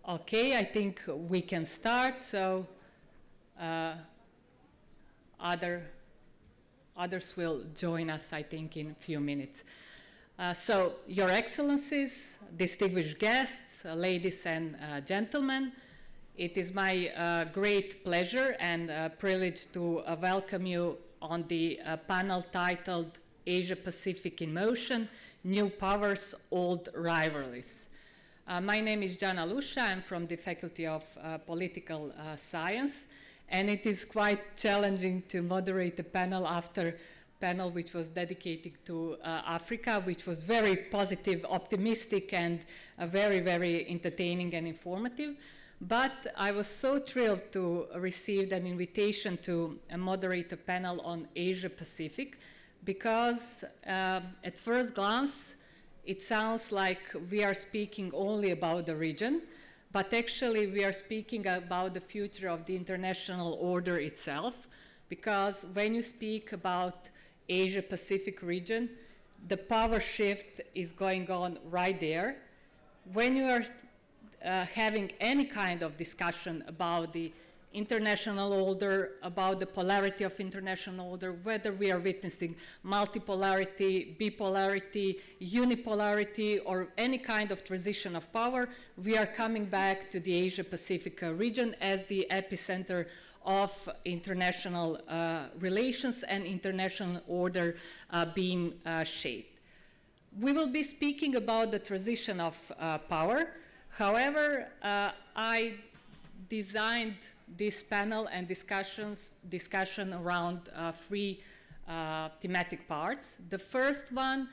Okay, I think we can start. So others will join us, I think, in a few minutes. So, Your Excellencies, distinguished guests, ladies and gentlemen, it is my great pleasure and privilege to welcome you on the panel titled Asia Pacific in Motion, New Powers, Old Rivalries. My name is Jana Lusha. I'm from the Faculty of Political Science, and it is quite challenging to moderate a panel after panel which was dedicated to Africa, which was very positive, optimistic, and very, very entertaining and informative. But I was so thrilled to receive an invitation to moderate a panel on Asia Pacific because at first glance, it sounds like we are speaking only about the region, but actually we are speaking about the future of the international order itself, because when you speak about Asia Pacific region, the power shift is going on right there. When you are having any kind of discussion about the international order, about the polarity of international order, whether we are witnessing multipolarity, bipolarity, unipolarity, or any kind of transition of power, we are coming back to the Asia-Pacific region as the epicenter of international relations and international order being shaped. We will be speaking about the transition of power. However, I designed this panel and discussion around three thematic parts. The first one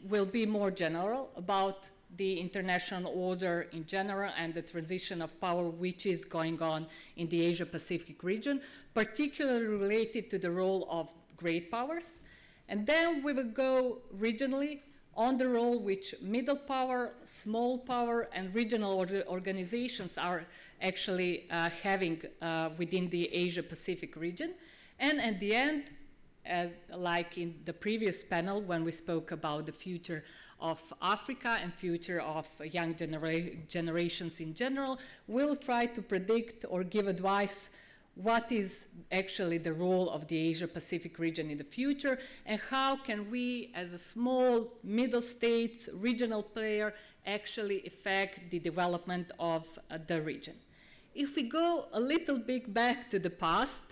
will be more general about the international order in general and the transition of power which is going on in the Asia-Pacific region, particularly related to the role of great powers. And then we will go regionally on the role which middle power, small power, and regional organizations are actually having within the Asia-Pacific region. And at the end, like in the previous panel when we spoke about the future of Africa and future of young generations in general, we'll try to predict or give advice what is actually the role of the Asia-Pacific region in the future, and how can we, as a small, middle states, regional player, actually affect the development of the region. If we go a little bit back to the past,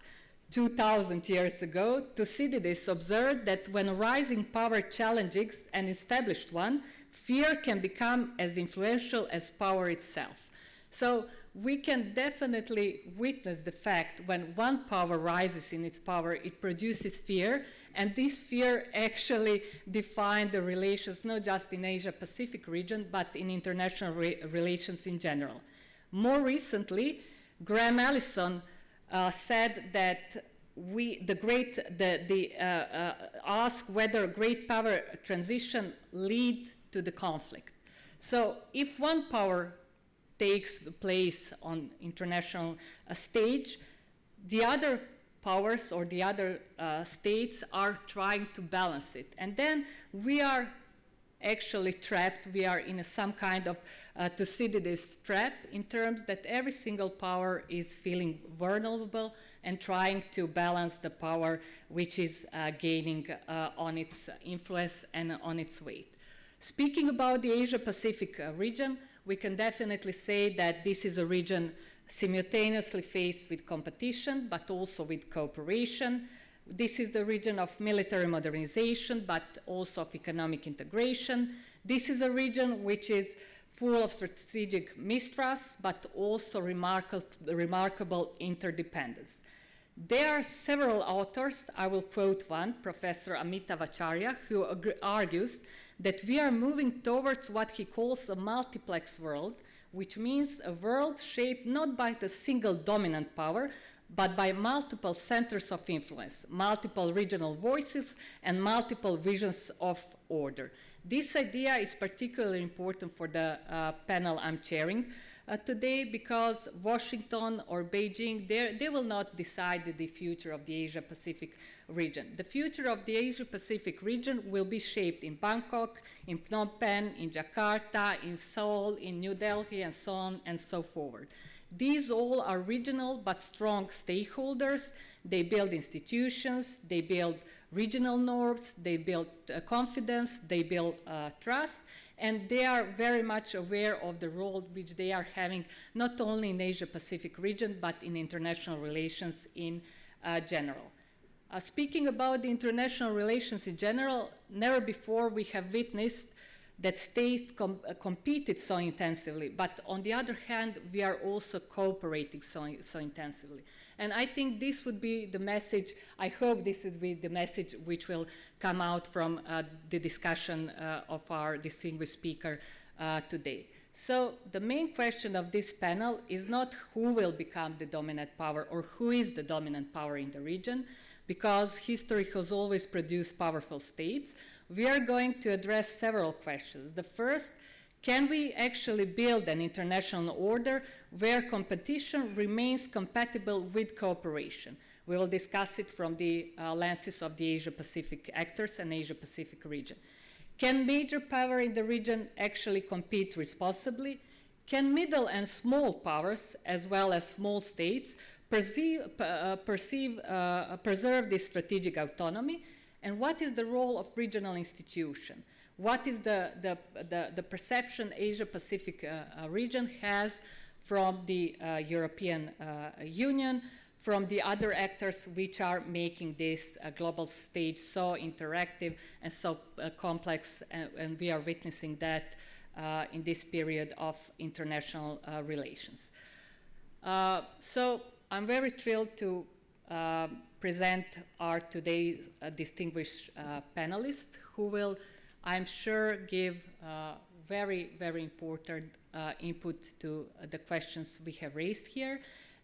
2,000 years ago, Thucydides observed that when a rising power challenges an established one, fear can become as influential as power itself. So we can definitely witness the fact when one power rises in its power, it produces fear, and this fear actually defined the relations not just in Asia-Pacific region, but in international relations in general. More recently, Graham Allison said that ask whether great power transition lead to the conflict. So if one power takes the place on international stage, the other powers or the other states are trying to balance it. And then we are actually trapped, we are in some kind of Thucydides trap in terms that every single power is feeling vulnerable and trying to balance the power which is gaining on its influence and on its weight. Speaking about the Asia-Pacific region, we can definitely say that this is a region simultaneously faced with competition, but also with cooperation. This is the region of military modernization, but also of economic integration. This is a region which is full of strategic mistrust, but also remarkable interdependence. There are several authors. I will quote one, Professor Amitav Acharya, who argues that we are moving towards what he calls a multiplex world, which means a world shaped not by the single dominant power, but by multiple centers of influence, multiple regional voices, and multiple visions of order. This idea is particularly important for the panel I'm chairing, today, because Washington or Beijing, they will not decide the future of the Asia-Pacific region. The future of the Asia-Pacific region will be shaped in Bangkok, in Phnom Penh, in Jakarta, in Seoul, in New Delhi, and so on and so forward. These all are regional but strong stakeholders. They build institutions, they build regional norms, they build confidence, they build trust, and they are very much aware of the role which they are having not only in Asia-Pacific region but in international relations in general. Speaking about the international relations in general, never before we have witnessed that states competed so intensively, but on the other hand, we are also cooperating so intensively. And I think this would be the message, I hope this would be the message which will come out from the discussion of our distinguished speaker today. So the main question of this panel is not who will become the dominant power or who is the dominant power in the region, because history has always produced powerful states. We are going to address several questions. The first, can we actually build an international order where competition remains compatible with cooperation? We will discuss it from the lenses of the Asia-Pacific actors and Asia-Pacific region. Can major power in the region actually compete responsibly? Can middle and small powers, as well as small states, preserve this strategic autonomy? And what is the role of regional institutions? What is the perception Asia-Pacific region has from the European Union, from the other actors which are making this global stage so interactive and so complex, and we are witnessing that in this period of international relations. So I'm very thrilled to present our today's distinguished panelists who will, I'm sure, give very, very important input to the questions we have raised here.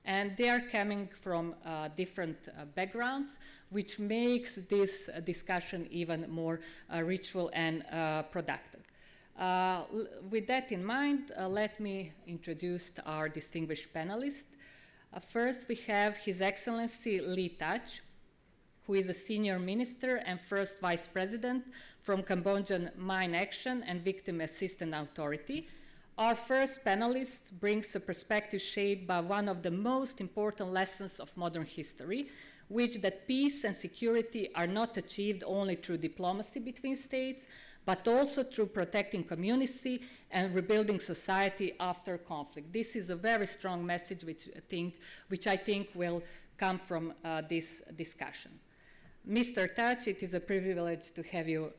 And they are coming from different backgrounds, which makes this discussion even more ritual and productive. With that in mind, let me introduce our distinguished panelists. First, we have His Excellency Lee Thach, who is a senior minister and first vice president from Cambodian Mine Action and Victim Assistance Authority. Our first panelist brings a perspective shaped by one of the most important lessons of modern history, which that peace and security are not achieved only through diplomacy between states, but also through protecting community and rebuilding society after conflict. This is a very strong message which I think will come from this discussion. Mr. Thach, it is a privilege to have you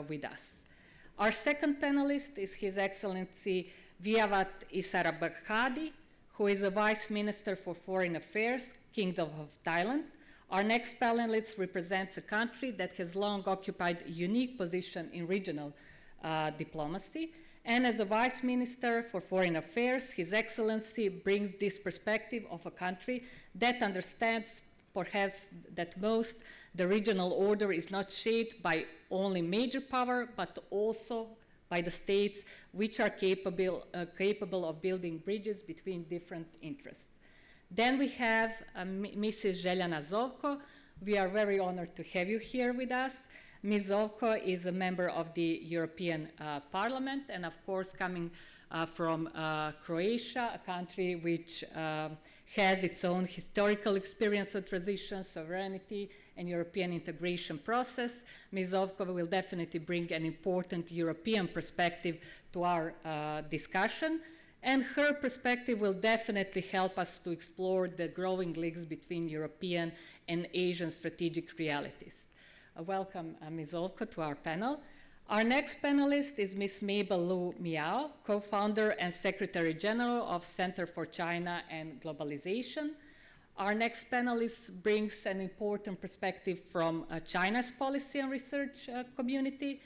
with us. Our second panelist is His Excellency Viawat Isarabakhadi, who is a Vice Minister for Foreign Affairs, Kingdom of Thailand. Our next panelist represents a country that has long occupied a unique position in regional diplomacy. And as a Vice Minister for Foreign Affairs, His Excellency brings this perspective of a country that understands perhaps that most the regional order is not shaped by only major power, but also by the states which are capable of building bridges between different interests. Then we have Mrs. Željana Zovko. We are very honored to have you here with us. Ms. Zovko is a member of the European Parliament and, of course, coming from Croatia, a country which has its own historical experience of transition, sovereignty, and European integration process. Ms. Zovko will definitely bring an important European perspective to our discussion. And her perspective will definitely help us to explore the growing links between European and Asian strategic realities. Welcome, Ms. Zovko, to our panel. Our next panelist is Ms. Mabel Lu Miao, co-founder and Secretary General of Center for China and Globalization. Our next panelist brings an important perspective from China's policy and research community.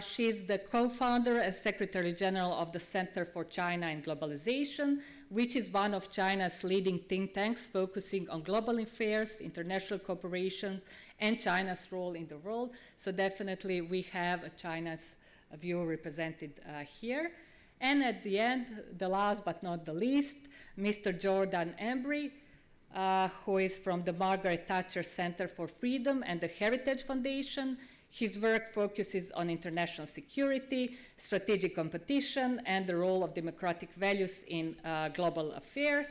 She's the co-founder and Secretary General of the Center for China and Globalization, which is one of China's leading think tanks focusing on global affairs, international cooperation, and China's role in the world. So definitely we have China's view represented here. And at the end, the last but not the least, Mr. Jordan Embry, who is from the Margaret Thatcher Center for Freedom and the Heritage Foundation. His work focuses on international security, strategic competition, and the role of democratic values in global affairs.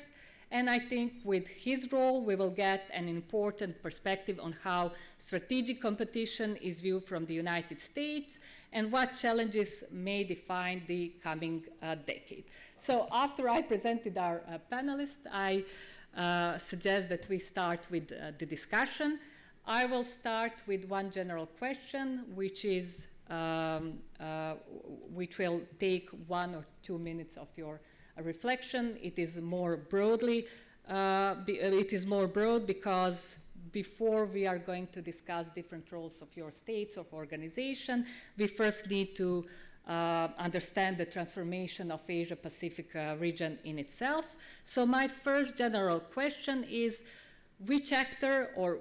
And I think with his role, we will get an important perspective on how strategic competition is viewed from the United States and what challenges may define the coming decade. So after I presented our panelists, I suggest that we start with the discussion. I will start with one general question, which is which will take 1 or 2 minutes of your reflection. It is more broadly, it is more broad because before we are going to discuss different roles of your states, of organization, we first need to understand the transformation of Asia-Pacific region in itself. So my first general question is, which actor or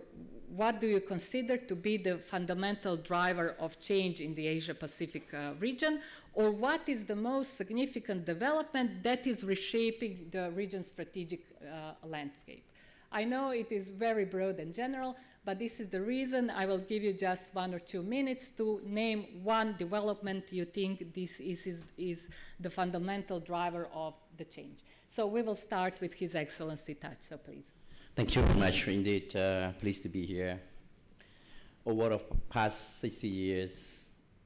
what do you consider to be the fundamental driver of change in the Asia-Pacific region, or what is the most significant development that is reshaping the region's strategic landscape? I know it is very broad and general, but this is the reason I will give you just 1 or 2 minutes to name one development you think this is the fundamental driver of the change. So we will start with His Excellency Touch, so please. Thank you very much indeed. Pleased to be here. Over the past 60 years,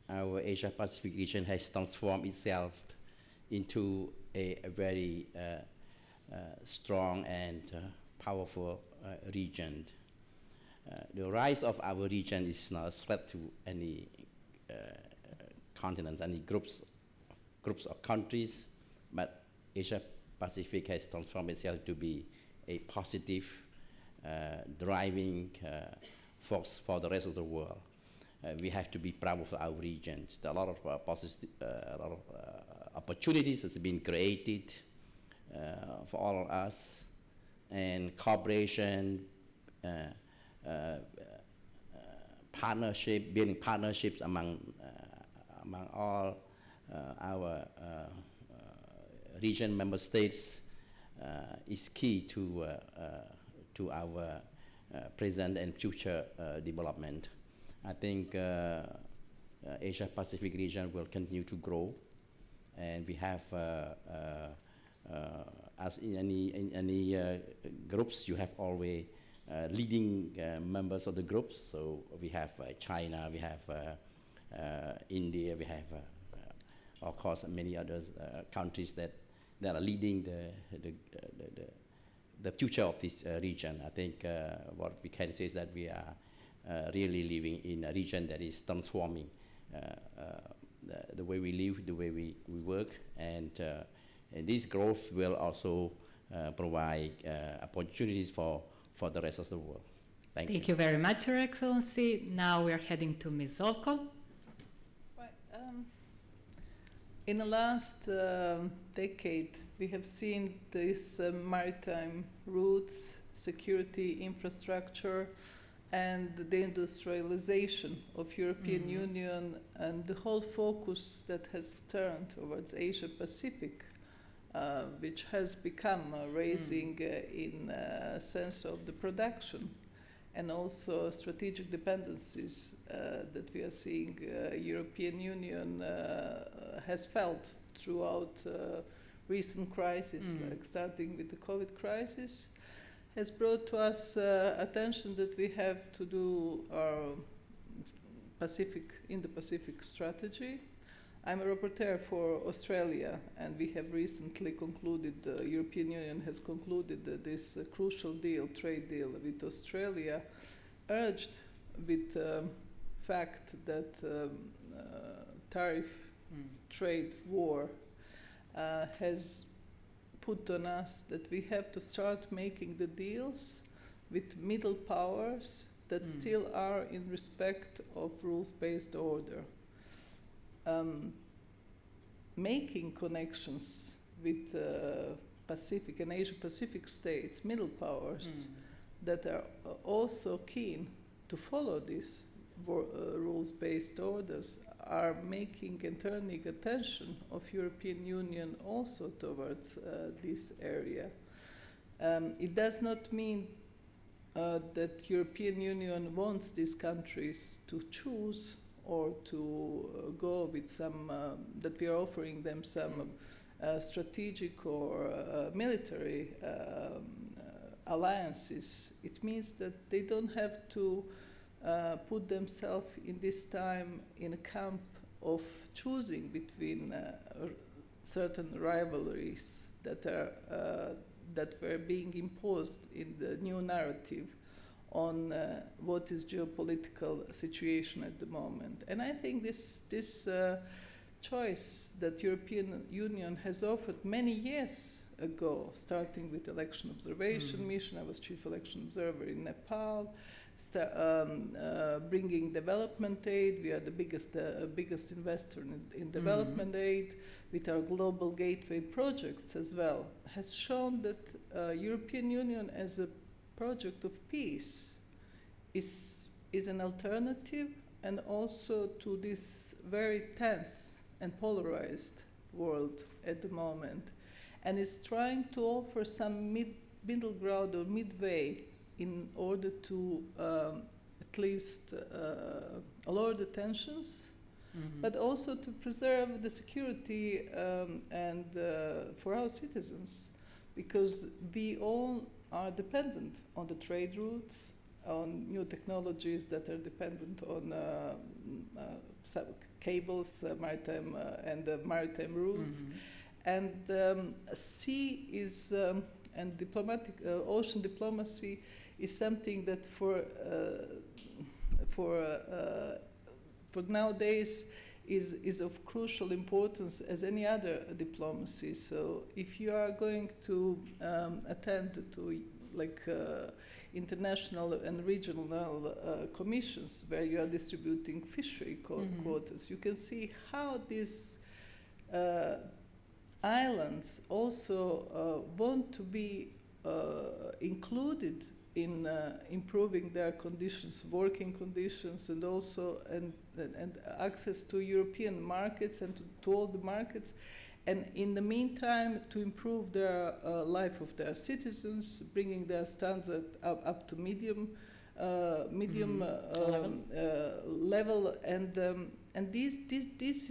our Asia-Pacific region has transformed itself into a very strong and powerful region. The rise of our region is not spread to any continents, any groups of countries, but Asia-Pacific has transformed itself to be a positive driving force for the rest of the world. We have to be proud of our regions. There are a lot of opportunities that's been created for all of us, and cooperation, partnership, building partnerships among all our region member states is key to our present and future development. I think Asia-Pacific region will continue to grow, and we have, as in any groups, you have always leading members of the groups. So we have China, we have India, we have, of course, many other countries that are leading the future of this region. I think what we can say is that we are really living in a region that is transforming the way we live, the way we work, and this growth will also provide opportunities for the rest of the world. Thank you very much, Your Excellency. Now we are heading to Ms. Zovko. In the last decade, we have seen these maritime routes, security, infrastructure, and the industrialization of European Union, and the whole focus that has turned towards Asia-Pacific, which has become raising in sense of the production and also strategic dependencies that we are seeing European Union has felt throughout recent crises, like starting with the COVID crisis, has brought to us attention that we have to do our Indo-Pacific strategy. I'm a rapporteur for Australia, and we have recently concluded, the European Union has concluded this crucial deal, trade deal with Australia, urged with the fact that tariff trade war has put on us that we have to start making the deals with middle powers that still are in respect of rules-based order. Making connections with Pacific and Asia-Pacific states, middle powers, that are also keen to follow these rules-based orders are making and turning attention of European Union also towards this area. It does not mean that European Union wants these countries to choose or to go with some, that we are offering them some strategic or military alliances. It means that they don't have to put themselves in this time in a camp of choosing between certain rivalries that are that were being imposed in the new narrative on what is geopolitical situation at the moment. And I think this choice that European Union has offered many years ago, starting with election observation mission. I was chief election observer in Nepal, bringing development aid. We are the biggest investor in development aid, with our global gateway projects as well, has shown that European Union as a project of peace is an alternative, and also to this very tense and polarized world at the moment, and is trying to offer some middle ground or midway in order to at least lower the tensions, but also to preserve the security and for our citizens, because we all are dependent on the trade routes, on new technologies that are dependent on cables, maritime and maritime routes, and sea is and diplomatic ocean diplomacy is something that for nowadays is of crucial importance as any other diplomacy. So if you are going to attend to international and regional commissions where you are distributing fishery quotas, you can see how these islands also want to be included in improving their conditions, working conditions, and also and access to European markets and to all the markets, and in the meantime to improve their life of their citizens, bringing their standard up to medium level, and this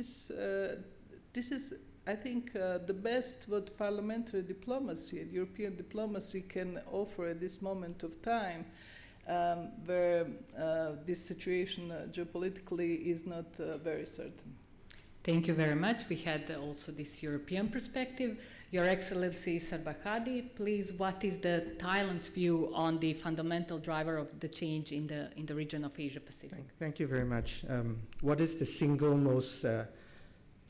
is I think the best what parliamentary diplomacy and European diplomacy can offer at this moment of time, where this situation geopolitically is not very certain. Thank you very much. We had also this European perspective. Your Excellency Sarbakadi, please, what is Thailand's view on the fundamental driver of the change in the region of Asia Pacific? Thank you very much. What is the single most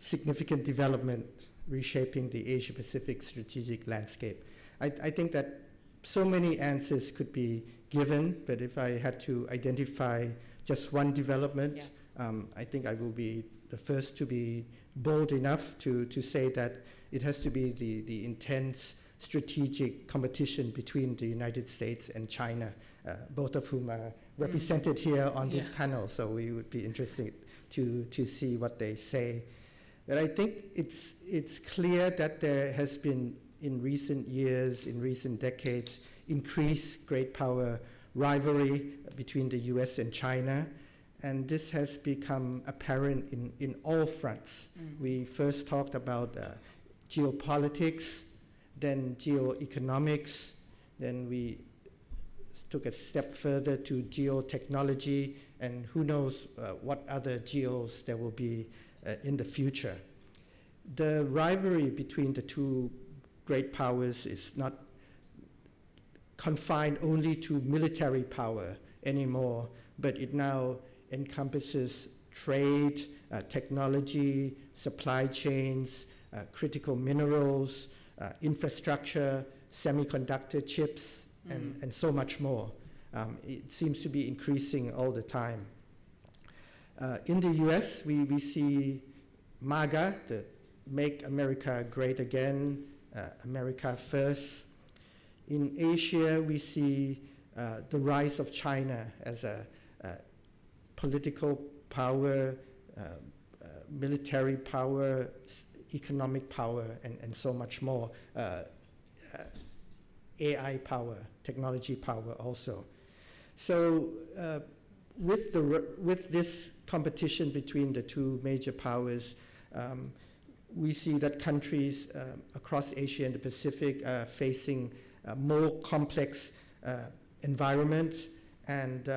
significant development reshaping the Asia Pacific strategic landscape? I think that so many answers could be given, but if I had to identify just one development, I think I will be the first to be bold enough to say that it has to be the intense strategic competition between the United States and China, both of whom are represented here on this panel, so we would be interested to see what they say. But I think it's clear that there has been, in recent years, in recent decades, increased great power rivalry between the US and China, and this has become apparent in all fronts. We first talked about geopolitics, then geoeconomics, then we took a step further to geotechnology, and who knows what other geos there will be in the future. The rivalry between the two great powers is not confined only to military power anymore, but it now encompasses trade, technology, supply chains, critical minerals, infrastructure, semiconductor chips, and so much more. It seems to be increasing all the time. In the US, we see MAGA, the Make America Great Again, America First. In Asia, we see the rise of China as a political power, military power, economic power, and so much more. AI power, technology power also. So with this competition between the two major powers, we see that countries across Asia and the Pacific are facing a more complex environment, and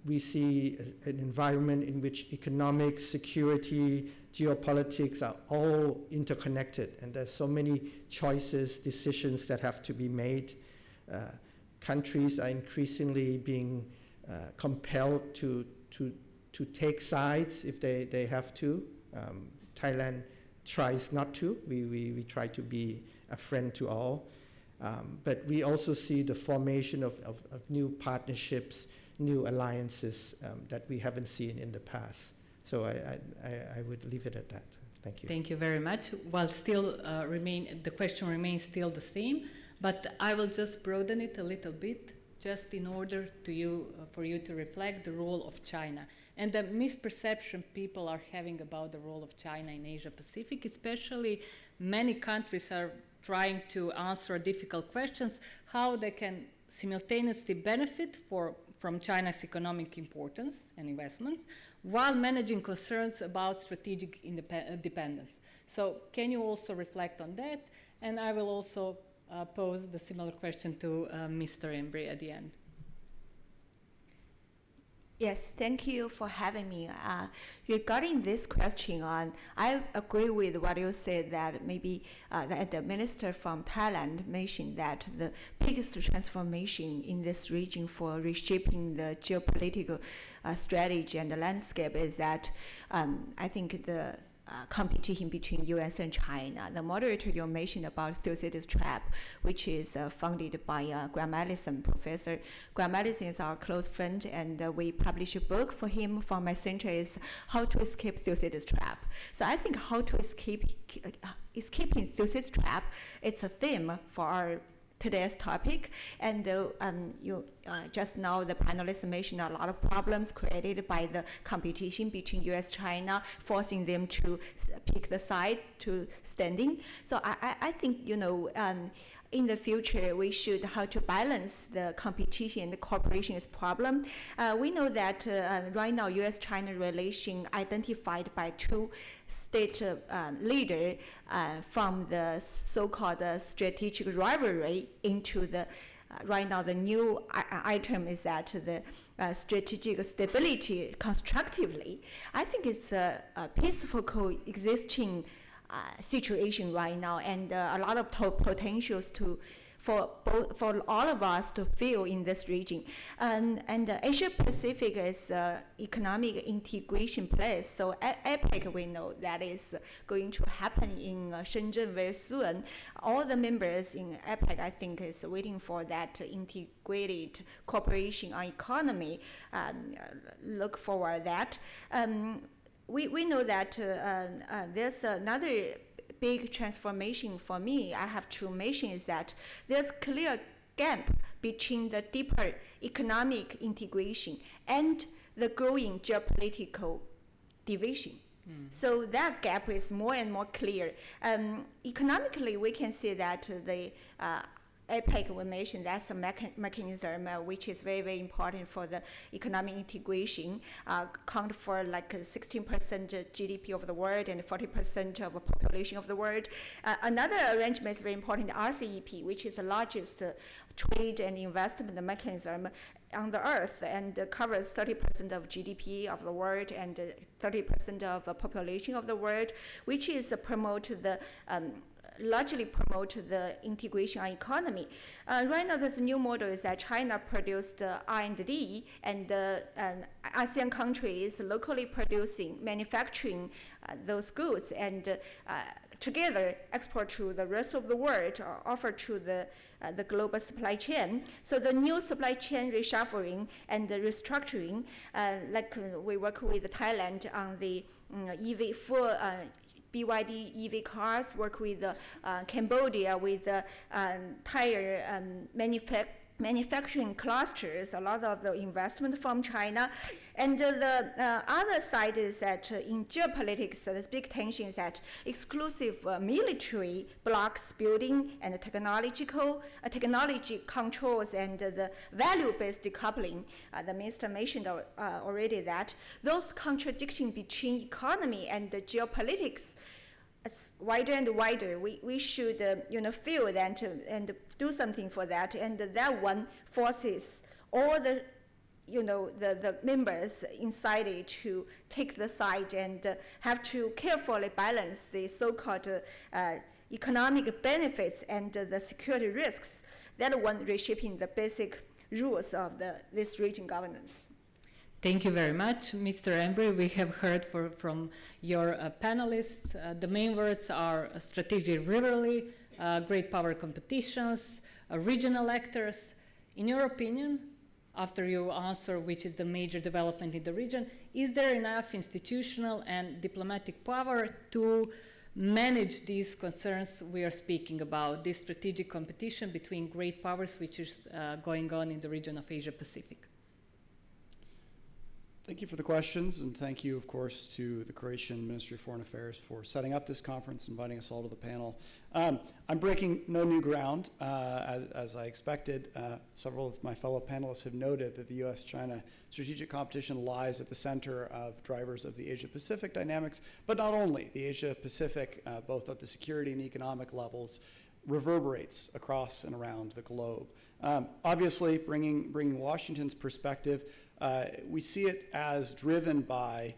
we see an environment in which economics, security, geopolitics are all interconnected, and there's so many choices, decisions that have to be made. Countries are increasingly being compelled to take sides if they have to. Thailand tries not to. We try to be a friend to all. But we also see the formation of new partnerships, new alliances that we haven't seen in the past. So I would leave it at that. Thank you. Thank you very much. While still the question remains still the same, but I will just broaden it a little bit, just in order for you to reflect the role of China and the misperception people are having about the role of China in Asia Pacific. Especially, many countries are trying to answer difficult questions, how they can simultaneously benefit from China's economic importance and investments, while managing concerns about strategic independence. So can you also reflect on that? And I will also pose the similar question to Mr. Embry at the end. Yes, thank you for having me. Regarding this question, I agree with what you said, that maybe the minister from Thailand mentioned that the biggest transformation in this region for reshaping the geopolitical strategy and the landscape is that I think the competition between US and China. The moderator you mentioned about Thucydides trap, which is founded by Graham Allison, Professor. Graham Allison is our close friend, and we published a book for him from my center is How to Escape Thucydides Trap. So I think how to escaping Thucydides trap, it's a theme for our today's topic, and just now the panelists mentioned a lot of problems created by the competition between US-China, forcing them to pick the side to standing. So I think in the future we should how to balance the competition and the cooperation is problem. We know that right now US-China relation identified by two state leaders from the so-called strategic rivalry into the right now the new item is that the strategic stability constructively. I think it's a peaceful coexisting situation right now, and a lot of potentials for all of us to feel in this region. And Asia Pacific is economic integration place. So APEC, we know that is going to happen in Shenzhen very soon. All the members in APEC, I think, is waiting for that integrated cooperation on economy. Look forward that. We know that there's another big transformation for me I have to mention is that there's clear gap between the deeper economic integration and the growing geopolitical division. So that gap is more and more clear. Economically, we can see that the APEC, we mentioned that's a mechanism which is very, very important for the economic integration, count for like 16% GDP of the world and 40% of the population of the world. Another arrangement is very important, RCEP, which is the largest trade and investment mechanism on the earth and covers 30% of GDP of the world and 30% of the population of the world, which is largely promote the integration on economy. Right now, this new model is that China produced R&D, and ASEAN countries locally producing, manufacturing those goods, and together export to the rest of the world or offer to the global supply chain. So the new supply chain reshuffling and the restructuring, like we work with Thailand on the EV for BYD EV cars, work with Cambodia with tire manufacturing clusters, a lot of the investment from China. And the other side is that in geopolitics, the big tension is that exclusive military blocks building and technology controls and the value-based decoupling. The minister mentioned already that those contradictions between economy and the geopolitics it's wider and wider. We should feel that and do something for that, and that one forces all the the members inside it to take the side and have to carefully balance the so-called economic benefits and the security risks. That one reshaping the basic rules of this region governance. Thank you very much, Mr. Embry. We have heard from your panelists. The main words are strategic rivalry, great power competitions, regional actors. In your opinion, after you answer which is the major development in the region, is there enough institutional and diplomatic power to manage these concerns we are speaking about, this strategic competition between great powers which is going on in the region of Asia Pacific? Thank you for the questions, and thank you, of course, to the Croatian Ministry of Foreign Affairs for setting up this conference, inviting us all to the panel. I'm breaking no new ground. As I expected, several of my fellow panelists have noted that the U.S.-China strategic competition lies at the center of drivers of the Asia-Pacific dynamics, but not only. The Asia-Pacific, both at the security and economic levels, reverberates across and around the globe. Obviously, bringing Washington's perspective, we see it as driven by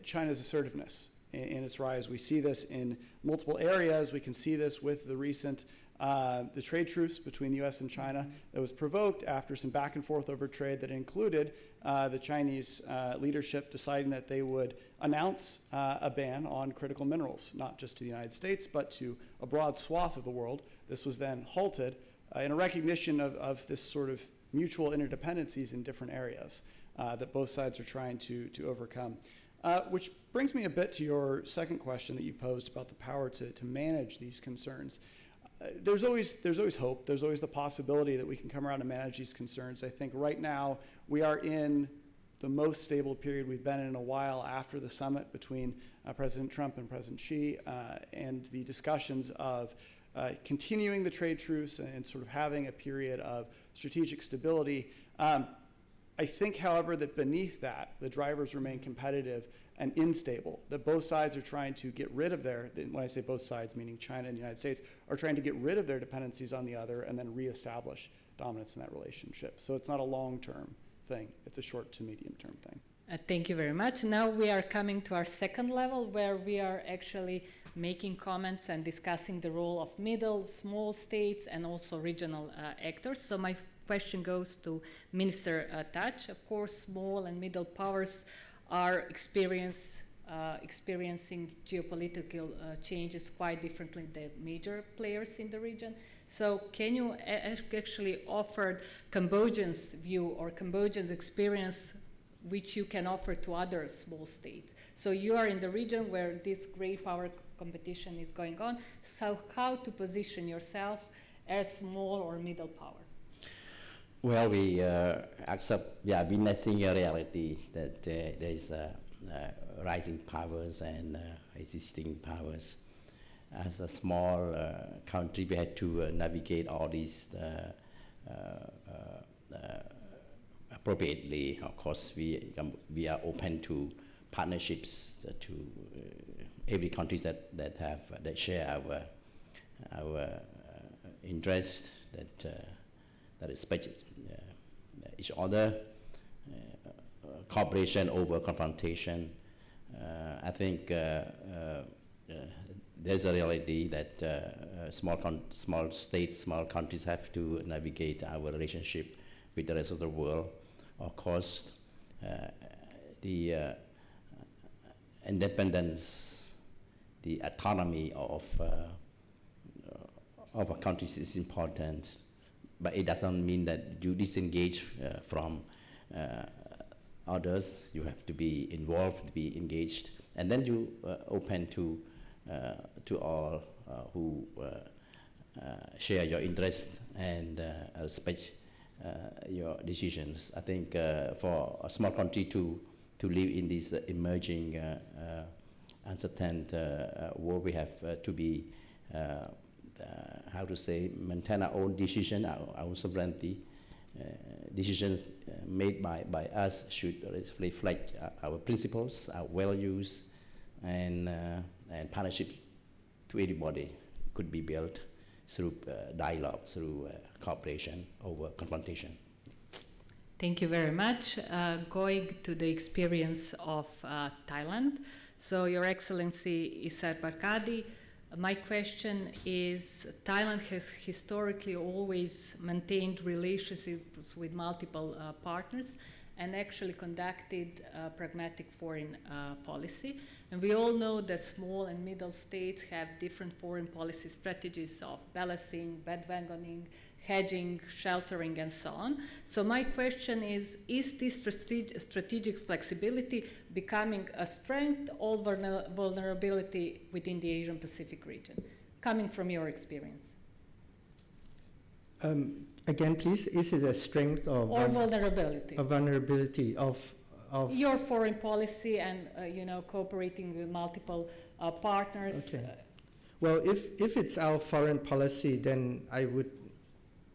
China's assertiveness in its rise. We see this in multiple areas. We can see this with the recent the trade truce between the U.S. and China that was provoked after some back and forth over trade that included the Chinese leadership deciding that they would announce a ban on critical minerals, not just to the United States, but to a broad swath of the world. This was then halted in a recognition of this sort of mutual interdependencies in different areas that both sides are trying to overcome. Which brings me a bit to your second question that you posed about the power to manage these concerns. There's always hope. There's always the possibility that we can come around and manage these concerns. I think right now we are in the most stable period we've been in a while after the summit between President Trump and President Xi and the discussions of continuing the trade truce and sort of having a period of strategic stability. I think, however, that beneath that, the drivers remain competitive and unstable, that both sides are trying to get rid of when I say both sides, meaning China and the United States, are trying to get rid of their dependencies on the other and then reestablish dominance in that relationship. So it's not a long-term thing. It's a short to medium-term thing. Thank you very much. Now we are coming to our second level where we are actually making comments and discussing the role of middle, small states and also regional actors. So my question goes to Minister Touch. Of course, small and middle powers are experiencing geopolitical changes quite differently than major players in the region. So can you actually offer Cambodians' view or Cambodians' experience which you can offer to other small states? So you are in the region where this great power competition is going on. So how to position yourself as small or middle power? Well, we accept, witnessing a reality that there is rising powers and existing powers. As a small country, we had to navigate all these appropriately. Of course, we are open to partnerships to every country that share our interest, that respect each other, cooperation over confrontation. I think there's a reality that small states, small countries have to navigate our relationship with the rest of the world. Of course, the independence, the autonomy of a country is important, but it doesn't mean that you disengage from others. You have to be involved, to be engaged, and then you open to all who share your interest and respect your decisions. I think for a small country to live in this emerging uncertain world, we have to be, how to say, maintain our own decision, our own sovereignty. Decisions made by us should reflect our principles, our values, and partnership to anybody could be built through dialogue, through cooperation over confrontation. Thank you very much. Going to the experience of Thailand. So, Your Excellency Isar Barkadi, my question is, Thailand has historically always maintained relationships with multiple partners and actually conducted pragmatic foreign policy. And we all know that small and middle states have different foreign policy strategies of balancing, bandwagoning, hedging, sheltering, and so on. So my question is this strategic flexibility becoming a strength or vulnerability within the Asian Pacific region, coming from your experience? Again, please, is it a strength or vulnerability? A vulnerability of your foreign policy and cooperating with multiple partners. Okay. Well, if it's our foreign policy, then I would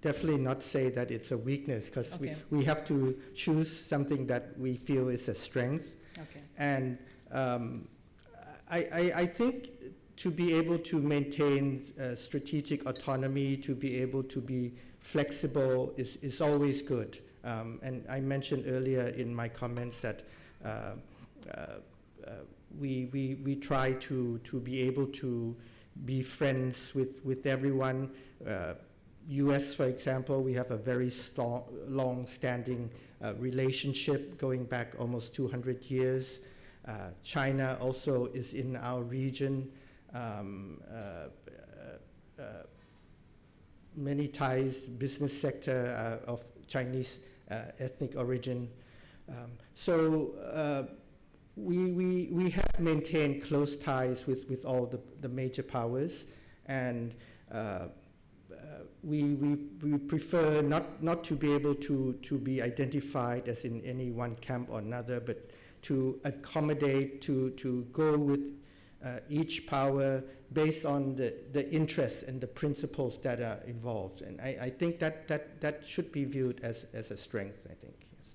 definitely not say that it's a weakness, because we have to choose something that we feel is a strength. Okay. And I think to be able to maintain strategic autonomy, to be able to be flexible is always good. And I mentioned earlier in my comments that we try to be able to be friends with everyone. U.S., for example, we have a very long-standing relationship going back almost 200 years. China also is in our region. Many Thais, business sector of Chinese ethnic origin. So we have maintained close ties with all the major powers, and we prefer not to be able to be identified as in any one camp or another, but to accommodate, to go with each power based on the interests and the principles that are involved. And I think that should be viewed as a strength, I think. Yes.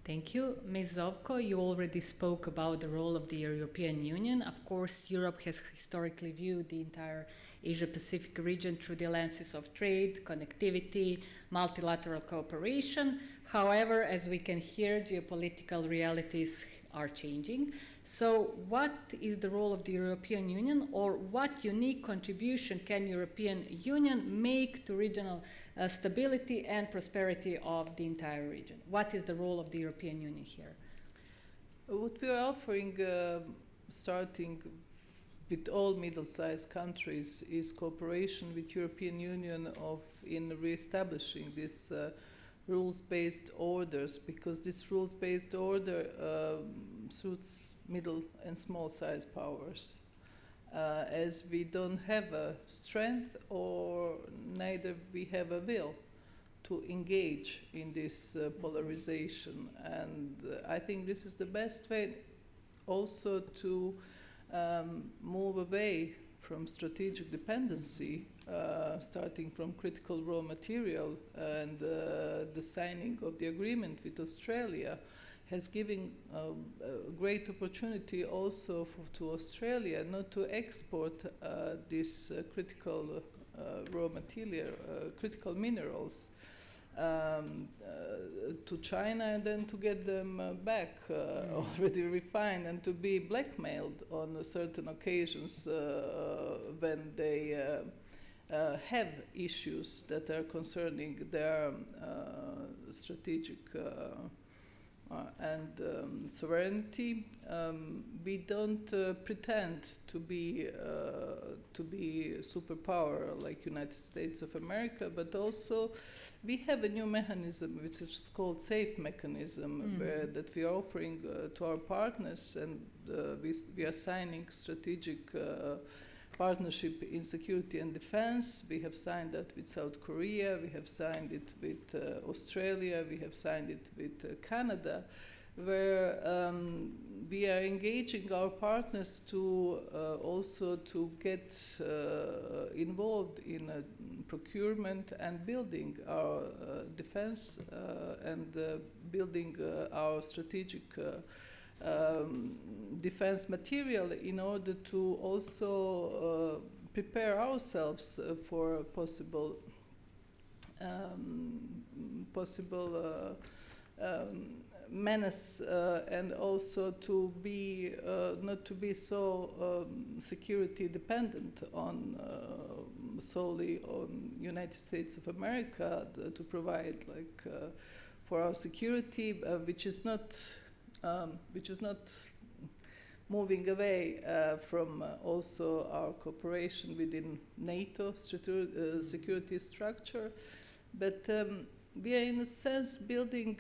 Thank you. Ms. Zovko, you already spoke about the role of the European Union. Of course, Europe has historically viewed the entire Asia-Pacific region through the lenses of trade, connectivity, multilateral cooperation. However, as we can hear, geopolitical realities are changing. So what is the role of the European Union, or what unique contribution can European Union make to regional stability and prosperity of the entire region? What is the role of the European Union here? What we are offering, starting with all middle-sized countries, is cooperation with European Union in re-establishing this rules-based orders, because this rules-based order suits middle and small-sized powers, as we don't have a strength or neither we have a will to engage in this polarization. And I think this is the best way also to move away from strategic dependency, starting from critical raw material, and the signing of the agreement with Australia has given a great opportunity also to Australia not to export this critical raw material, critical minerals to China, and then to get them back already refined, and to be blackmailed on certain occasions when they have issues that are concerning their strategic and sovereignty. We don't pretend to be superpower like United States of America, but also we have a new mechanism which is called SAFE mechanism, that we are offering to our partners, and we are signing strategic partnership in security and defense. We have signed that with South Korea, we have signed it with Australia, we have signed it with Canada, where we are engaging our partners to also to get involved in procurement and building our defense and building our strategic defense material in order to also prepare ourselves for possible menace and also to be not to be so security dependent on solely on United States of America to provide like for our security, which is not moving away from also our cooperation within NATO security structure, but we are in a sense building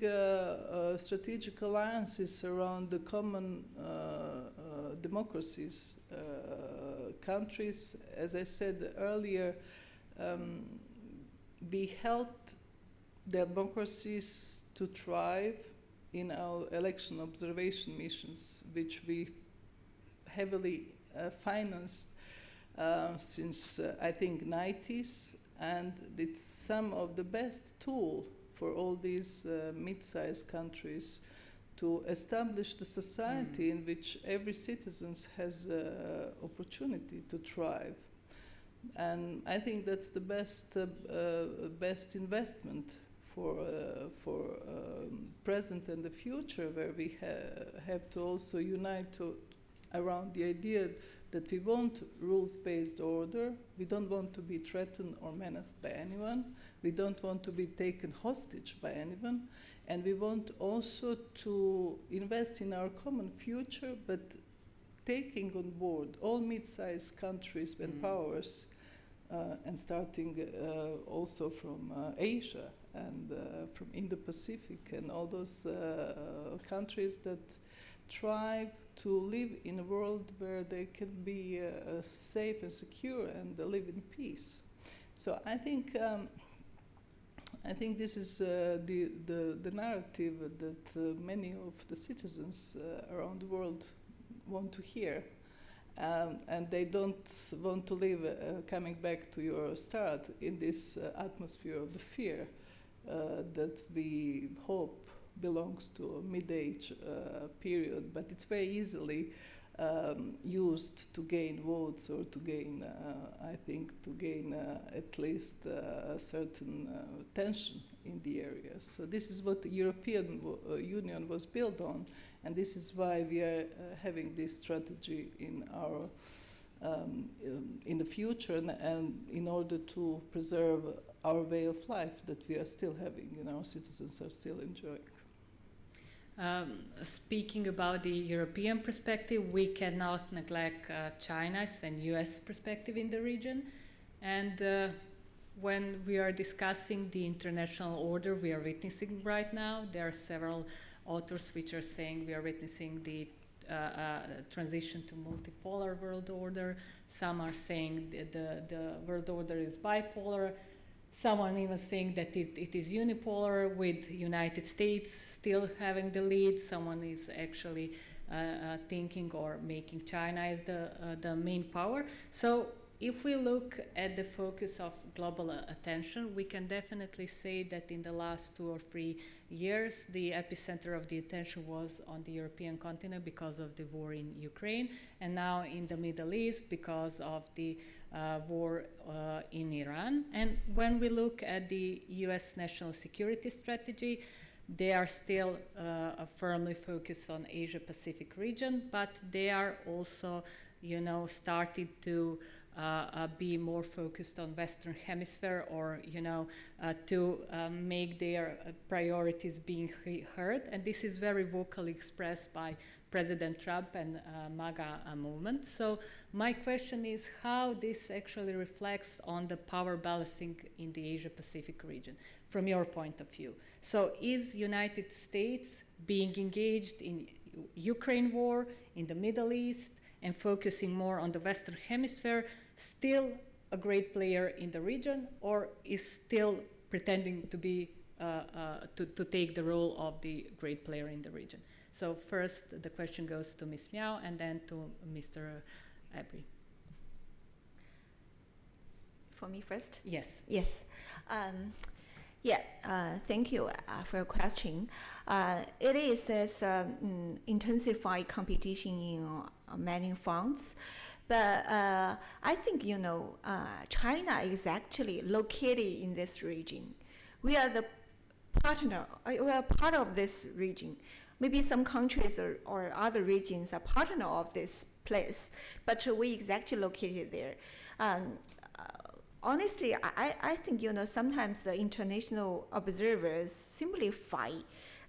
strategic alliances around the common democracies, countries. As I said earlier, we helped democracies to thrive in our election observation missions, which we heavily financed since I think 90s, and it's some of the best tool for all these mid-sized countries to establish the society in which every citizen has opportunity to thrive. And I think that's the best investment for present and the future, where we have to also unite around the idea that we want rules-based order, we don't want to be threatened or menaced by anyone, we don't want to be taken hostage by anyone, and we want also to invest in our common future, but taking on board all mid-sized countries and powers, and starting also from Asia and from Indo-Pacific and all those countries that thrive to live in a world where they can be safe and secure and live in peace. So I think this is the narrative that many of the citizens around the world want to hear. And they don't want to live, coming back to your start, in this atmosphere of the fear that we hope belongs to a mid-age period, but it's very easily used to gain votes or to gain, I think, to gain at least a certain tension in the area. So this is what the European Union was built on, and this is why we are having this strategy in our in the future, and in order to preserve our way of life that we are still having and our citizens are still enjoying. Speaking about the European perspective, we cannot neglect China's and US perspective in the region. And when we are discussing the international order we are witnessing right now, there are several authors which are saying we are witnessing the transition to multipolar world order. Some are saying the world order is bipolar. Someone even saying that it is unipolar, with United States still having the lead. Someone is actually thinking or making China as the main power. So if we look at the focus of global attention, we can definitely say that in the last 2 or 3 years, the epicenter of the attention was on the European continent because of the war in Ukraine, and now in the Middle East because of the war in Iran. And when we look at the US national security strategy, they are still firmly focused on Asia-Pacific region, but they are also, started to be more focused on Western Hemisphere, or to make their priorities being heard. And this is very vocally expressed by President Trump and MAGA movement. So my question is how this actually reflects on the power balancing in the Asia-Pacific region from your point of view. So is United States being engaged in Ukraine war, in the Middle East, and focusing more on the Western Hemisphere, still a great player in the region, or is still pretending to be to take the role of the great player in the region? So first, the question goes to Ms. Miao, and then to Mr. Abri. For me first? Yes. Yes. Thank you for your question. It is as intensified competition in many fronts, but I think China is actually located in this region. We are the partner. We are part of this region. Maybe some countries or other regions are partner of this place, but we exactly located there. Honestly, I think sometimes the international observers simplify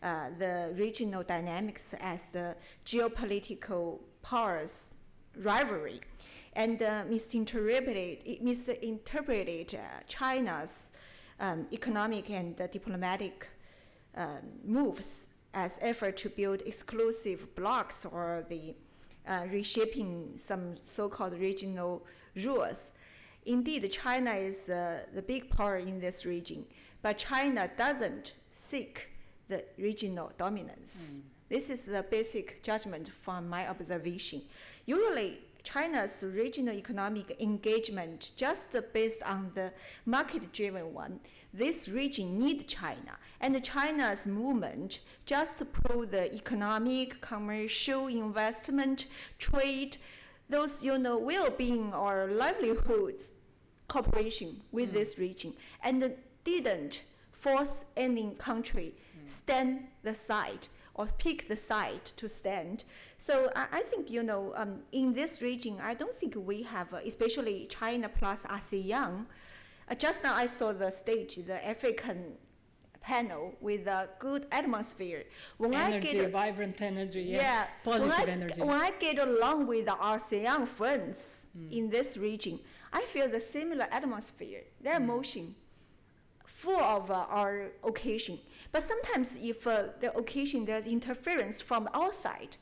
the regional dynamics as the geopolitical powers rivalry, and misinterpreted China's economic and diplomatic moves as effort to build exclusive blocks or the reshaping some so-called regional rules. Indeed, China is the big power in this region, but China doesn't seek the regional dominance. This is the basic judgment from my observation. Usually, China's regional economic engagement just based on the market-driven one. This region needs China, and China's movement just to prove the economic, commercial, investment, trade, those well-being or livelihoods cooperation with this region, and didn't force any country stand the side or pick the side to stand. So I think in this region, I don't think we have, especially China plus ASEAN. Just now I saw the stage, the African panel with a good atmosphere. Vibrant energy, yes. Positive energy. When I get along with the ASEAN friends in this region, I feel the similar atmosphere, their emotion, full of our occasion. But sometimes if the occasion there's interference from outside,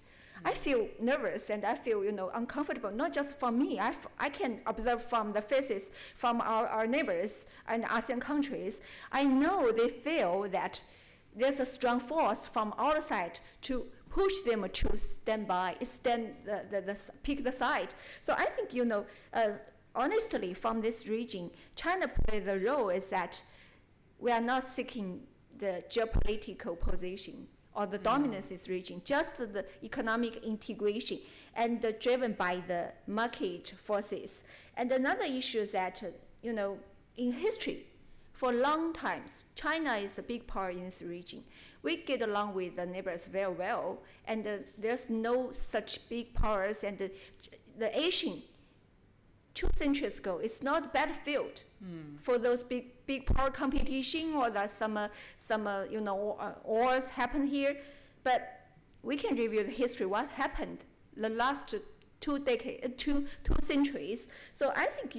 I feel nervous and I feel uncomfortable, not just from me. I can observe from the faces from our neighbors and ASEAN countries. I know they feel that there's a strong force from outside to push them to pick the side. So I think honestly, from this region, China plays the role is that we are not seeking the geopolitical position or the dominance in this region, just the economic integration and driven by the market forces. And another issue is that, in history, for long times, China is a big power in this region. We get along with the neighbors very well, and there's no such big powers. And the Asian 2 centuries ago, it's not battlefield for those big power competition or that some wars happen here. But we can review the history, what happened the last 2 centuries. So I think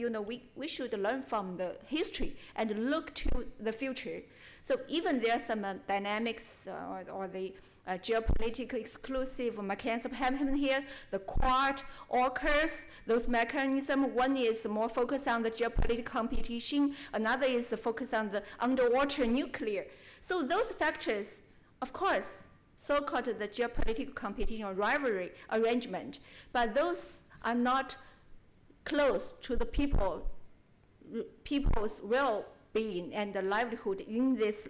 we should learn from the history and look to the future. So even there are some dynamics or the geopolitical exclusive mechanism happening here, the Quad, AUKUS, those mechanisms. One is more focused on the geopolitical competition, another is focused on the underwater nuclear. So those factors, of course, so-called the geopolitical competition or rivalry arrangement, but those are not close to the people's well-being and the livelihood in this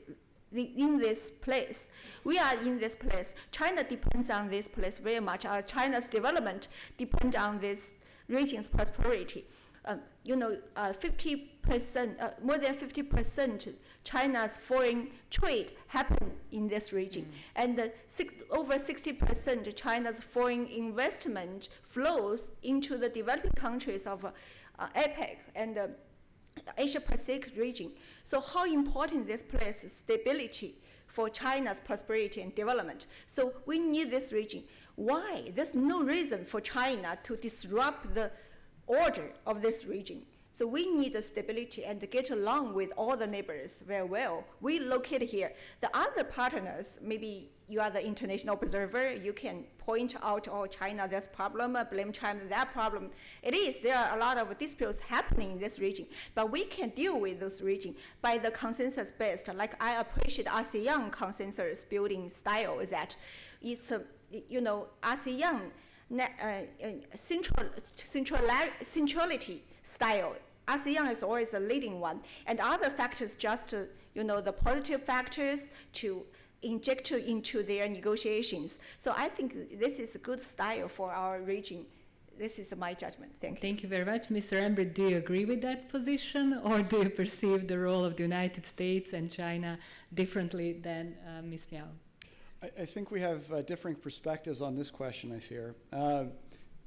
place. We are in this place. China depends on this place very much. China's development depends on this region's prosperity. 50%, more than 50% China's foreign trade happen in this region, and over 60% China's foreign investment flows into the developing countries of APEC and Asia Pacific region. So how important this place is stability for China's prosperity and development. So we need this region. Why? There's no reason for China to disrupt the order of this region. So we need the stability and to get along with all the neighbors very well. We locate here. The other partners, maybe you are the international observer, you can point out, oh, China, there's problem, blame China, that problem. It is, there are a lot of disputes happening in this region, but we can deal with this region by the consensus based. Like I appreciate ASEAN consensus building style, is that it's, ASEAN centrality style. ASEAN is always a leading one, and other factors just, the positive factors to inject into their negotiations. So I think this is a good style for our region. This is my judgment. Thank you. Thank you very much. Mr. Embry, do you agree with that position, or do you perceive the role of the United States and China differently than Ms. Miao? I think we have differing perspectives on this question, I fear.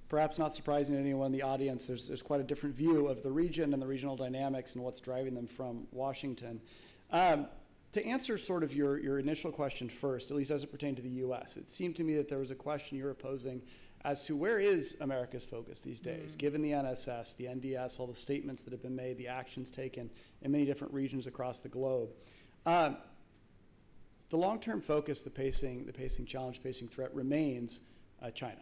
Perhaps not surprising to anyone in the audience, there's quite a different view of the region and the regional dynamics and what's driving them from Washington. To answer sort of your initial question first, at least as it pertained to the U.S., it seemed to me that there was a question you were posing as to where is America's focus these days, given the NSS, the NDS, all the statements that have been made, the actions taken in many different regions across the globe. The long-term focus, the pacing challenge, pacing threat remains China.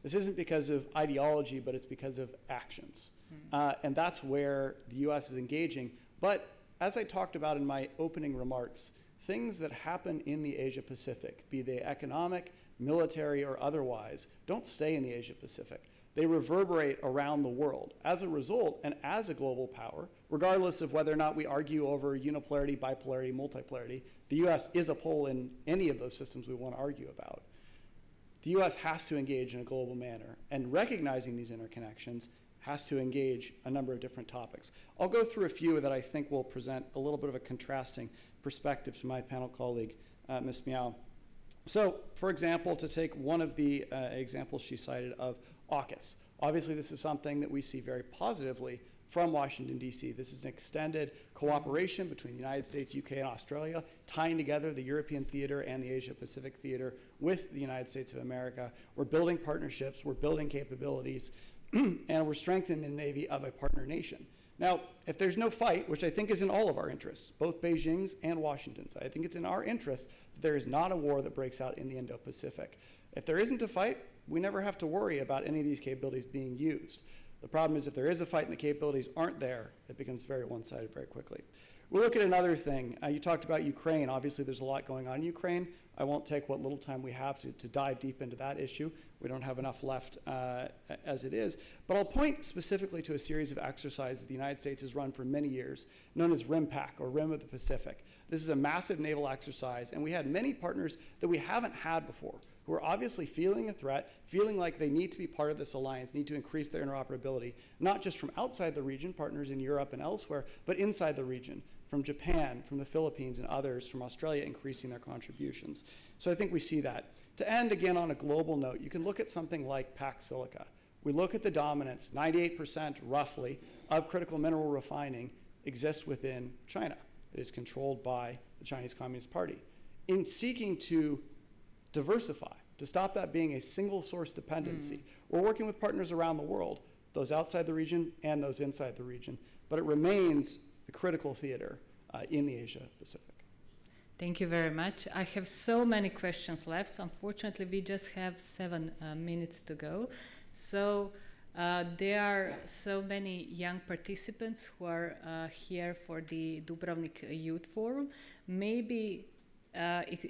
This isn't because of ideology, but it's because of actions. And that's where the U.S. is engaging. But as I talked about in my opening remarks, things that happen in the Asia-Pacific, be they economic, military, or otherwise, don't stay in the Asia-Pacific. They reverberate around the world. As a result, and as a global power, regardless of whether or not we argue over unipolarity, bipolarity, multipolarity, the U.S. is a pole in any of those systems we want to argue about. The U.S. has to engage in a global manner, and recognizing these interconnections has to engage a number of different topics. I'll go through a few that I think will present a little bit of a contrasting perspective to my panel colleague, Ms. Miao. So, for example, to take one of the examples she cited of AUKUS. Obviously, this is something that we see very positively from Washington, D.C. This is an extended cooperation between the United States, UK, and Australia, tying together the European theater and the Asia-Pacific theater with the United States of America. We're building partnerships, we're building capabilities, and we're strengthening the Navy of a partner nation. Now, if there's no fight, which I think is in all of our interests, both Beijing's and Washington's, I think it's in our interest that there is not a war that breaks out in the Indo-Pacific. If there isn't a fight, we never have to worry about any of these capabilities being used. The problem is if there is a fight and the capabilities aren't there, it becomes very one-sided very quickly. We'll look at another thing. You talked about Ukraine. Obviously, there's a lot going on in Ukraine. I won't take what little time we have to dive deep into that issue. We don't have enough left as it is. But I'll point specifically to a series of exercises the United States has run for many years, known as RIMPAC, or Rim of the Pacific. This is a massive naval exercise, and we had many partners that we haven't had before, who are obviously feeling a threat, feeling like they need to be part of this alliance, need to increase their interoperability, not just from outside the region, partners in Europe and elsewhere, but inside the region, from Japan, from the Philippines, and others, from Australia, increasing their contributions. So I think we see that. To end again on a global note, you can look at something like Pax Silica. We look at the dominance, 98% roughly, of critical mineral refining exists within China. It is controlled by the Chinese Communist Party. In seeking to diversify, to stop that being a single source dependency. We're working with partners around the world, those outside the region and those inside the region, but it remains the critical theater in the Asia-Pacific. Thank you very much. I have so many questions left. Unfortunately, we just have 7 minutes to go. So there are so many young participants who are here for the Dubrovnik Youth Forum. Maybe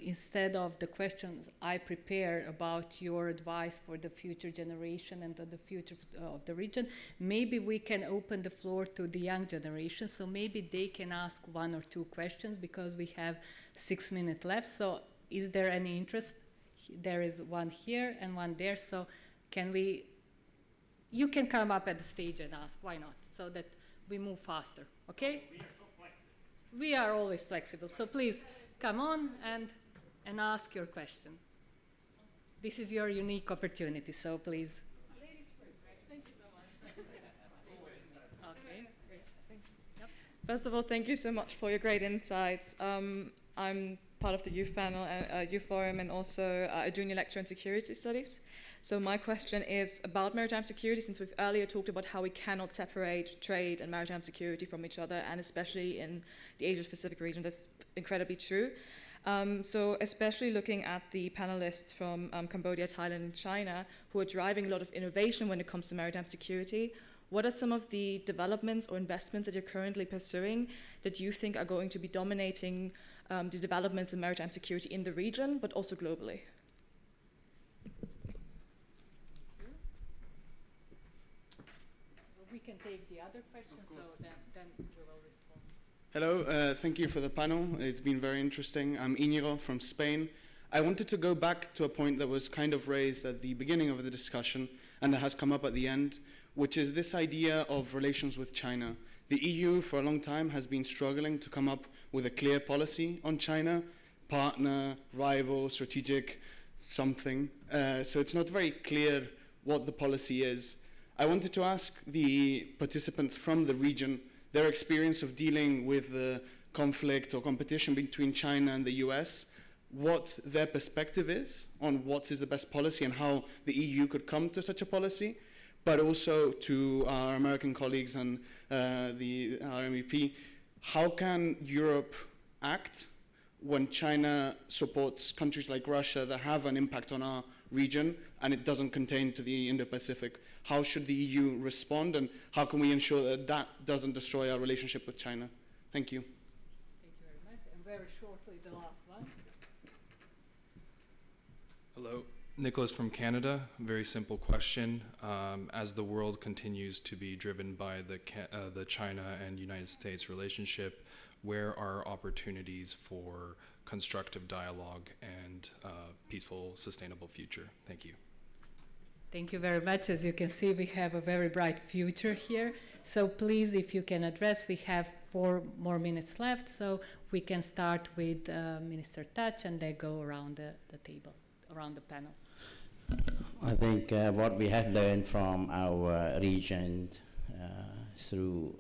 instead of the questions I prepare about your advice for the future generation and the future of the region, maybe we can open the floor to the young generation, so maybe they can ask 1 or 2 questions because we have 6 minutes left. So is there any interest? There is one here and one there, so you can come up at the stage and ask, why not, so that we move faster, okay? We are so flexible. We are always flexible, so please, come on and ask your question. This is your unique opportunity, so please. Ladies first, right? Thank you so much. Okay. Great. Thanks. Yep. First of all, thank you so much for your great insights. I'm part of the youth panel, youth forum, and also a junior lecturer in security studies. So my question is about maritime security, since we've earlier talked about how we cannot separate trade and maritime security from each other, and especially in the Asia-Pacific region, that's incredibly true. So especially looking at the panelists from Cambodia, Thailand, and China, who are driving a lot of innovation when it comes to maritime security, what are some of the developments or investments that you're currently pursuing that you think are going to be dominating the developments in maritime security in the region, but also globally? We can take the other question, so then we will respond. Hello, thank you for the panel. It's been very interesting. I'm Iñigo from Spain. I wanted to go back to a point that was kind of raised at the beginning of the discussion and that has come up at the end, which is this idea of relations with China. The EU for a long time has been struggling to come up with a clear policy on China, partner, rival, strategic, something. So it's not very clear what the policy is. I wanted to ask the participants from the region their experience of dealing with the conflict or competition between China and the US, what their perspective is on what is the best policy and how the EU could come to such a policy, but also to our American colleagues and our MEP, how can Europe act when China supports countries like Russia that have an impact on our region and it doesn't contain to the Indo-Pacific? How should the EU respond, and how can we ensure that that doesn't destroy our relationship with China? Thank you. Thank you very much. And very shortly, the last one. Hello, Nicholas from Canada. Very simple question. As the world continues to be driven by the China and United States relationship, where are opportunities for constructive dialogue and peaceful, sustainable future? Thank you. Thank you very much. As you can see, we have a very bright future here. So please, if you can address, we have 4 more minutes left, so we can start with Minister Touch and then go around the table, around the panel. I think what we have learned from our region through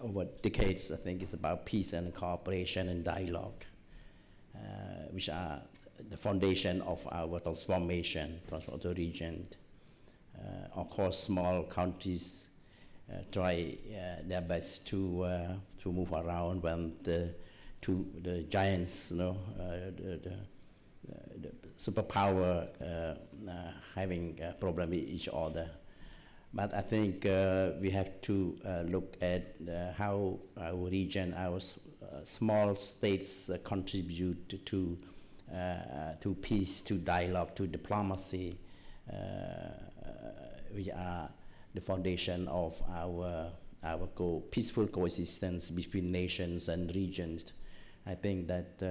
over decades, I think it's about peace and cooperation and dialogue, which are the foundation of our transformation of the region. Of course, small countries try their best to move around when the giants, the superpower having a problem with each other. But I think we have to look at how our region, our small states contribute to peace, to dialogue, to diplomacy. We are the foundation of our peaceful coexistence between nations and regions. I think that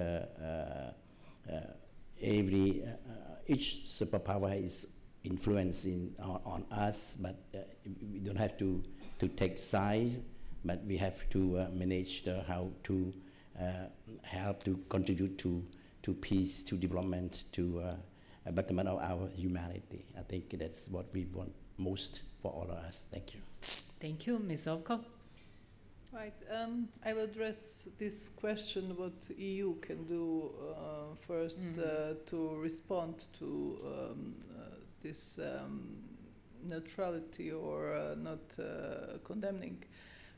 each superpower is influencing on us, but we don't have to take sides, but we have to manage how to help to contribute to peace, to development, to a betterment of our humanity. I think that's what we want most for all of us. Thank you. Thank you. Ms. Zovko? Right. I will address this question, what EU can do first to respond to this neutrality or not condemning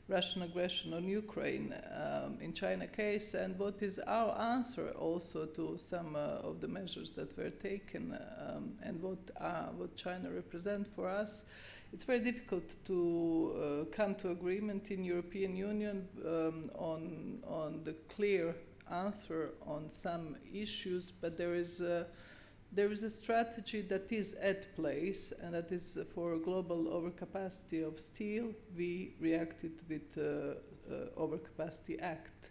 Russian aggression on Ukraine in China case, and what is our answer also to some of the measures that were taken and what China represents for us. It's very difficult to come to agreement in European Union on the clear answer on some issues, but there is a strategy that is at place, and that is for global overcapacity of steel. We reacted with Overcapacity Act.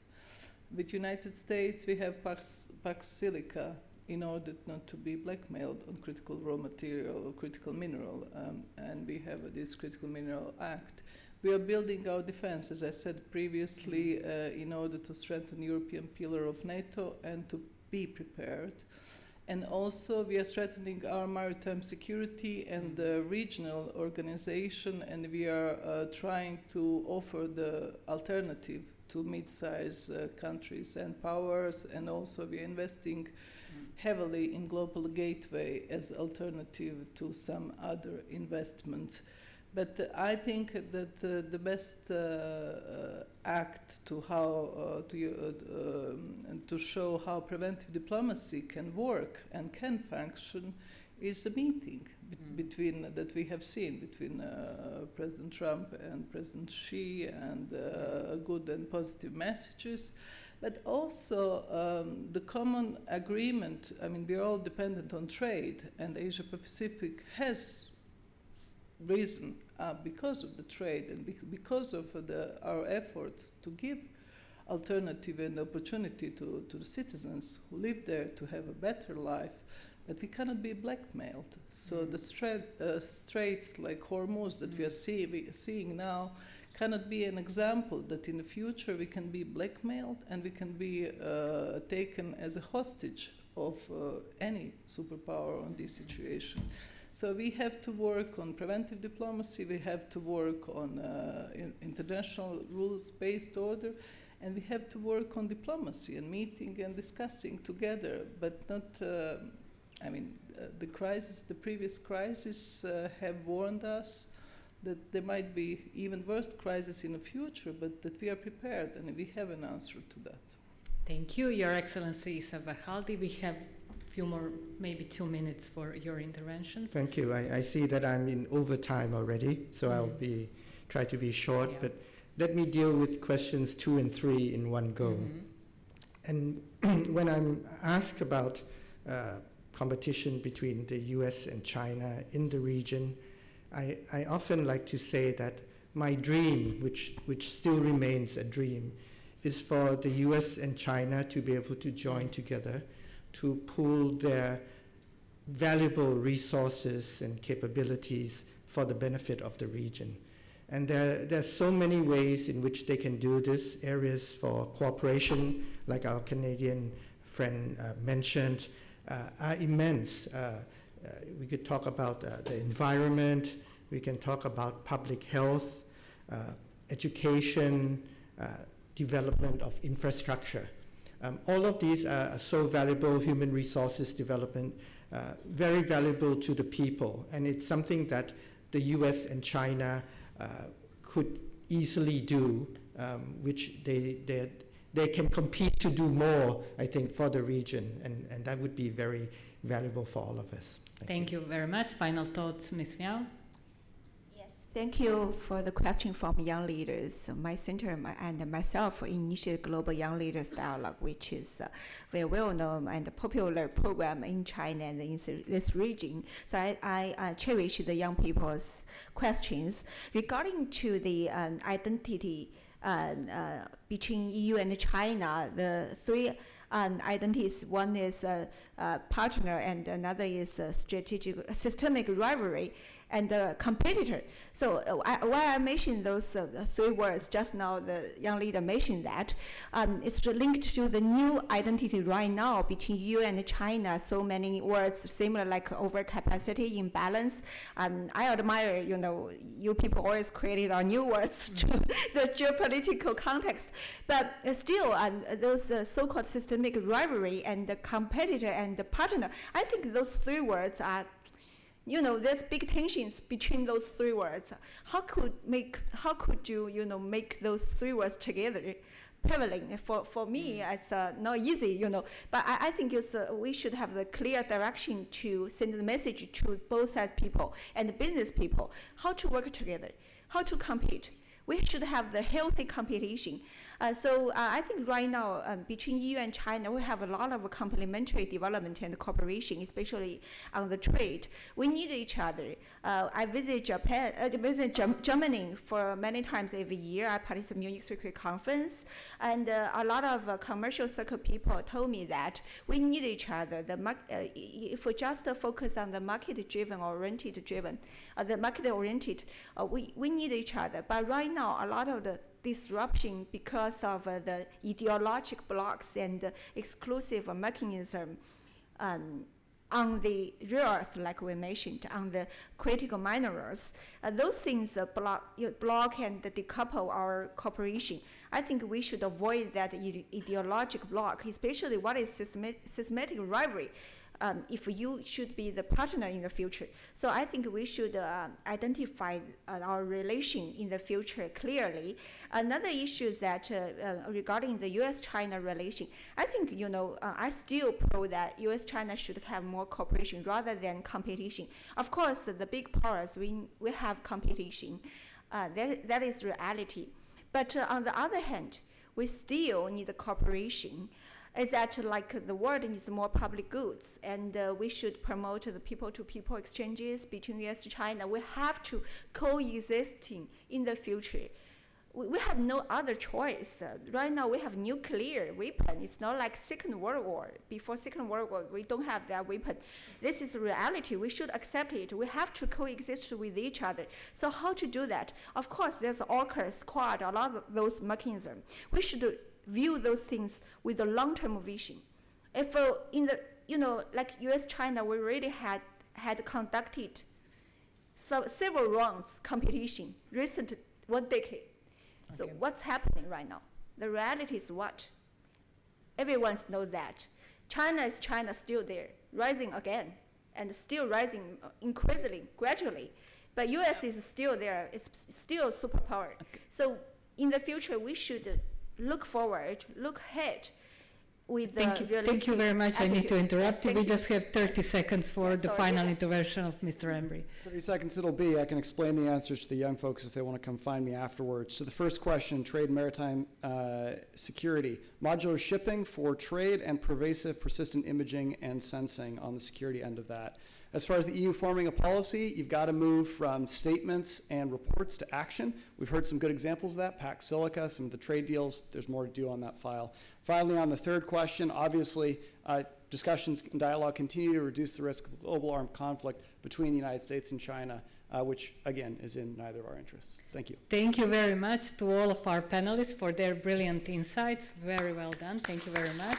With United States, we have Pax Silica in order not to be blackmailed on critical raw material or critical mineral, and we have this Critical Mineral Act. We are building our defense, as I said previously, in order to strengthen European pillar of NATO and to be prepared. And also we are strengthening our maritime security and regional organization, and we are trying to offer the alternative to mid-sized countries and powers, and also we're investing heavily in global gateway as alternative to some other investments. But I think that the best act to how to show how preventive diplomacy can work and can function is a meeting between that we have seen between President Trump and President Xi, and good and positive messages. But also the common agreement. I mean, we're all dependent on trade, and Asia Pacific has risen because of the trade and because of our efforts to give alternative and opportunity to the citizens who live there to have a better life. But we cannot be blackmailed. So the straits like Hormuz that we are seeing now cannot be an example that in the future we can be blackmailed and we can be taken as a hostage of any superpower on this situation. So we have to work on preventive diplomacy, we have to work on international rules-based order, and we have to work on diplomacy and meeting and discussing together, but not, the previous crises have warned us that there might be even worse crises in the future, but that we are prepared and we have an answer to that. Thank you, Your Excellency Savarhaldi. We have a few more, maybe 2 minutes for your interventions. Thank you. I see that I'm in overtime already, so I'll try to be short, but let me deal with questions 2 and 3 in one go. And when I'm asked about competition between the US and China in the region, I often like to say that my dream, which still remains a dream, is for the US and China to be able to join together to pool their valuable resources and capabilities for the benefit of the region. And there's so many ways in which they can do this, areas for cooperation, like our Canadian friend mentioned, are immense. We could talk about the environment, we can talk about public health, education, development of infrastructure. All of these are so valuable, human resources development, very valuable to the people. And it's something that the US and China could easily do, which they can compete to do more, I think, for the region. And that would be very valuable for all of us. Thank you very much. Final thoughts, Ms. Miao? Yes, thank you for the question from young leaders. My center and myself initiated Global Young Leaders Dialogue, which is a very well-known and popular program in China and in this region. So I cherish the young people's questions. Regarding to the identity between EU and China, the three identities. One is partner, and another is systemic rivalry, and competitor. So why I mentioned those 3 words just now, the young leader mentioned that, it's linked to the new identity right now between EU and China. So many words similar, like overcapacity, imbalance. I admire, you people always created our new words to the geopolitical context. But still, those so-called systemic rivalry and the competitor and the partner, I think those 3 words are, there's big tensions between those 3 words. How could you, make those 3 words together prevailing? For me, it's not easy, But I think we should have the clear direction to send the message to both sides people and business people, how to work together, how to compete. We should have the healthy competition. So I think right now between EU and China, we have a lot of complementary development and cooperation, especially on the trade. We need each other. I visit Japan, Germany for many times every year. I participate in Munich Security Conference, and a lot of commercial circle people told me that we need each other. If we just focus on the market-driven, we need each other. But right now, a lot of the disruption because of the ideological blocks and exclusive mechanism on the rare earth, like we mentioned, on the critical minerals. Those things block and decouple our cooperation. I think we should avoid that ideological block, especially what is systematic rivalry. If you should be the partner in the future. So I think we should identify our relation in the future clearly. Another issue is that regarding the U.S.-China relation, I think, I still pro that U.S.-China should have more cooperation rather than competition. Of course, the big powers, we have competition. That is reality. But on the other hand, we still need cooperation. Is that like the world needs more public goods, and we should promote the people-to-people exchanges between U.S. and China. We have to coexisting in the future. We have no other choice. Right now we have nuclear weapon. It's not like Second World War. Before Second World War, we don't have that weapon. This is reality. We should accept it. We have to coexist with each other. So how to do that? Of course, there's AUKUS, Quad, a lot of those mechanisms. We should view those things with a long-term vision. If in the, like U.S.-China, we really had conducted several rounds competition recent 1 decade. So what's happening right now? The reality is what? Everyone knows that. China is still there, rising again, and still rising increasingly, gradually. But U.S. is still there, it's still a superpower. So in the future, we should look forward, look ahead with the Thank you very much. attitude. I need to interrupt you. Thank We you. just have 30 seconds for the sorry, final yeah. intervention of Mr. Embry. 30 seconds it'll be. I can explain the answers to the young folks if they want to come find me afterwards. So the first question, trade and maritime security. Modular shipping for trade and pervasive persistent imaging and sensing on the security end of that. As far as the EU forming a policy, you've got to move from statements and reports to action. We've heard some good examples of that, Pax Silica, some of the trade deals. There's more to do on that file. Finally, on the third question, obviously, discussions and dialogue continue to reduce the risk of global armed conflict between the United States and China, which, again, is in neither of our interests. Thank you. Thank you very much to all of our panelists for their brilliant insights. Very well done. Thank you very much.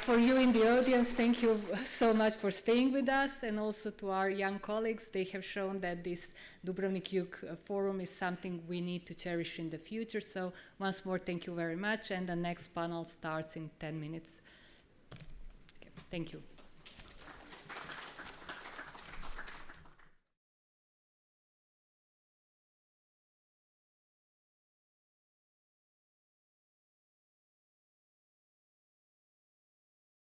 For you in the audience, thank you so much for staying with us, and also to our young colleagues. They have shown that this Dubrovnik Jug Forum is something we need to cherish in the future. So once more, thank you very much, and the next panel starts in 10 minutes. Okay, thank you.